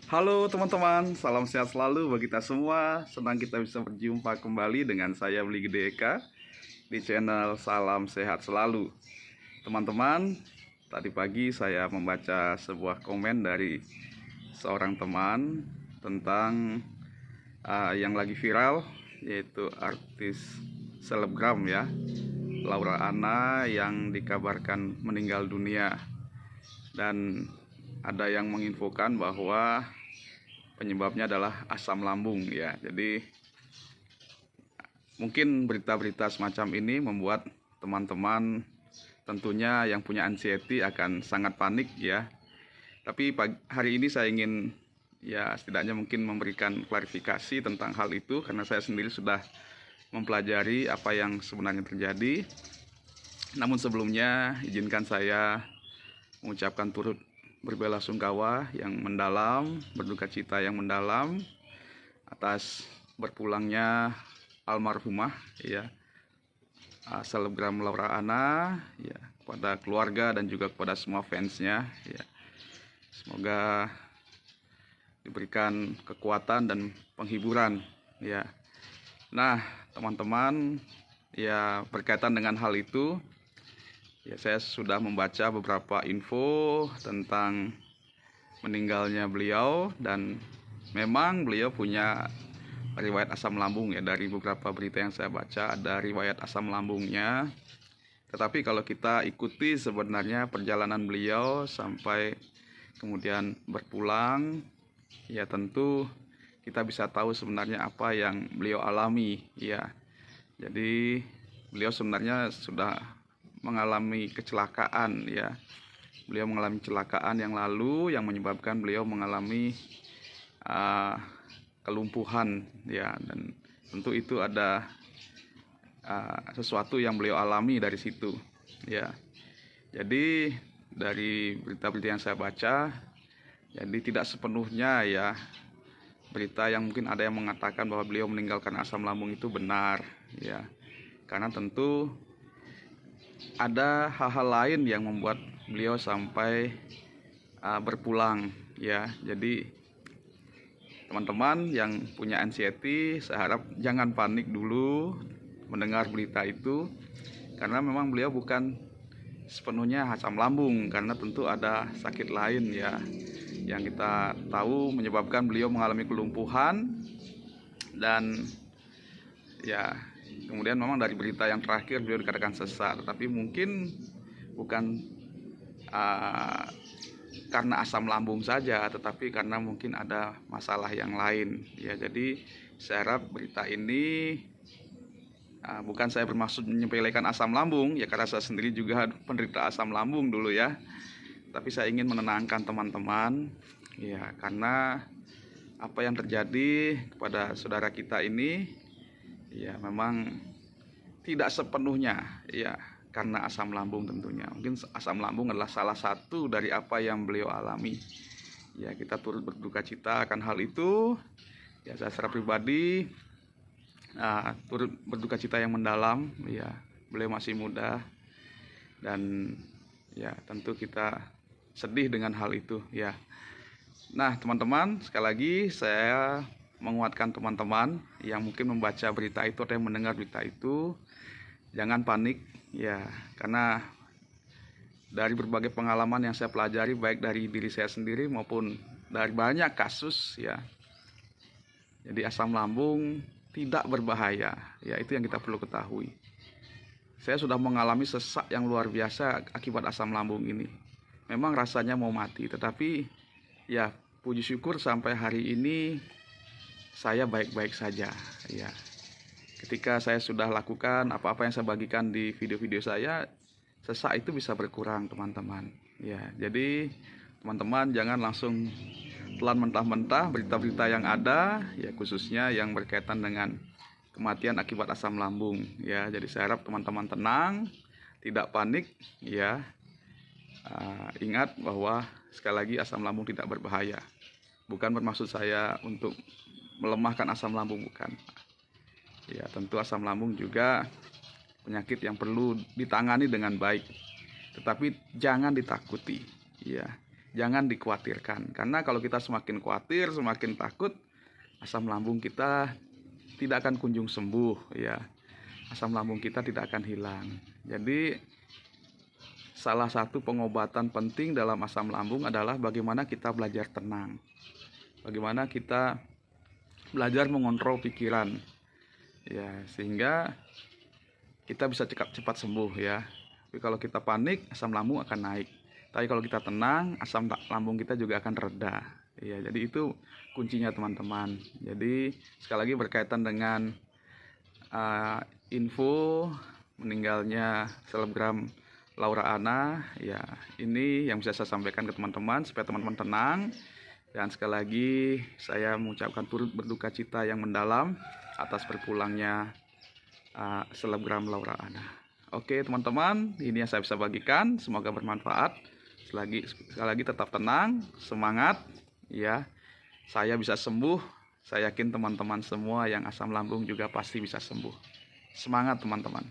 Halo teman-teman, salam sehat selalu bagi kita semua. Senang kita bisa berjumpa kembali dengan saya Bli Gede Eka di channel Salam Sehat Selalu. Teman-teman, tadi pagi saya membaca sebuah komen dari seorang teman tentang yang lagi viral, yaitu artis selebgram ya, Laura Anna yang dikabarkan meninggal dunia. Dan ada yang menginfokan bahwa penyebabnya adalah asam lambung ya. Jadi mungkin berita-berita semacam ini membuat teman-teman tentunya yang punya anxiety akan sangat panik ya. Tapi hari ini saya ingin ya setidaknya mungkin memberikan klarifikasi tentang hal itu, karena saya sendiri sudah mempelajari apa yang sebenarnya terjadi. Namun sebelumnya izinkan saya mengucapkan turut berbelasungkawa yang mendalam, berduka cita yang mendalam atas berpulangnya almarhumah ya, selebgram Laura Anna ya, kepada keluarga dan juga kepada semua fansnya ya. Semoga diberikan kekuatan dan penghiburan ya. Nah, teman-teman ya, berkaitan dengan hal itu ya, saya sudah membaca beberapa info tentang meninggalnya beliau, dan memang beliau punya riwayat asam lambung ya. Dari beberapa berita yang saya baca ada riwayat asam lambungnya. Tetapi kalau kita ikuti sebenarnya perjalanan beliau sampai kemudian berpulang ya, tentu kita bisa tahu sebenarnya apa yang beliau alami ya. Jadi beliau sebenarnya sudah mengalami kecelakaan ya. Beliau mengalami kecelakaan yang lalu yang menyebabkan beliau mengalami kelumpuhan ya, dan tentu itu ada sesuatu yang beliau alami dari situ ya. Jadi dari berita-berita yang saya baca, jadi tidak sepenuhnya ya berita yang mungkin ada yang mengatakan bahwa beliau meninggalkan asam lambung itu benar ya, karena tentu ada hal-hal lain yang membuat beliau sampai berpulang ya. Jadi teman-teman yang punya anxiety, saya harap jangan panik dulu mendengar berita itu, karena memang beliau bukan sepenuhnya asam lambung, karena tentu ada sakit lain ya yang kita tahu menyebabkan beliau mengalami kelumpuhan. Dan ya, kemudian memang dari berita yang terakhir beliau dikatakan sesat, tapi mungkin bukan karena asam lambung saja, tetapi karena mungkin ada masalah yang lain ya. Jadi saya harap berita ini bukan saya bermaksud menyepelekan asam lambung ya, karena saya sendiri juga penderita asam lambung dulu ya. Tapi saya ingin menenangkan teman-teman ya, karena apa yang terjadi kepada saudara kita ini ya memang tidak sepenuhnya ya karena asam lambung tentunya. Mungkin asam lambung adalah salah satu dari apa yang beliau alami ya. Kita turut berduka cita akan hal itu ya. Saya secara pribadi turut berduka cita yang mendalam ya. Beliau masih muda, dan ya tentu kita sedih dengan hal itu ya. Nah teman-teman, sekali lagi saya menguatkan teman-teman yang mungkin membaca berita itu atau yang mendengar berita itu, jangan panik ya, karena dari berbagai pengalaman yang saya pelajari, baik dari diri saya sendiri maupun dari banyak kasus ya, jadi asam lambung tidak berbahaya ya, itu yang kita perlu ketahui. Saya sudah mengalami sesak yang luar biasa akibat asam lambung ini. Memang rasanya mau mati, tetapi ya puji syukur sampai hari ini saya baik-baik saja ya. Ketika saya sudah lakukan apa-apa yang saya bagikan di video-video saya, sesak itu bisa berkurang teman-teman ya. Jadi teman-teman jangan langsung telan mentah-mentah berita-berita yang ada ya, khususnya yang berkaitan dengan kematian akibat asam lambung ya. Jadi saya harap teman-teman tenang, tidak panik ya. Ingat bahwa sekali lagi asam lambung tidak berbahaya. Bukan bermaksud saya untuk melemahkan asam lambung, bukan. Ya, tentu asam lambung juga penyakit yang perlu ditangani dengan baik, tetapi jangan ditakuti ya. jangan dikhawatirkan. Karena kalau kita semakin khawatir, semakin takut, asam lambung kita tidak akan kunjung sembuh ya. Asam lambung kita tidak akan hilang. Jadi salah satu pengobatan penting dalam asam lambung adalah bagaimana kita belajar tenang. Bagaimana kita belajar mengontrol pikiran. Ya, sehingga kita bisa cepat sembuh ya. Tapi kalau kita panik, asam lambung akan naik. Tapi kalau kita tenang, asam lambung kita juga akan reda. Ya, jadi itu kuncinya teman-teman. Jadi sekali lagi berkaitan dengan info meninggalnya selebgram Laura Anna, ya ini yang bisa saya sampaikan ke teman-teman supaya teman-teman tenang. Dan sekali lagi saya mengucapkan turut berduka cita yang mendalam atas berpulangnya selebgram Laura Anna. Oke teman-teman, ini yang saya bisa bagikan, semoga bermanfaat. Sekali lagi tetap tenang, semangat ya. Saya bisa sembuh, saya yakin teman-teman semua yang asam lambung juga pasti bisa sembuh. Semangat teman-teman.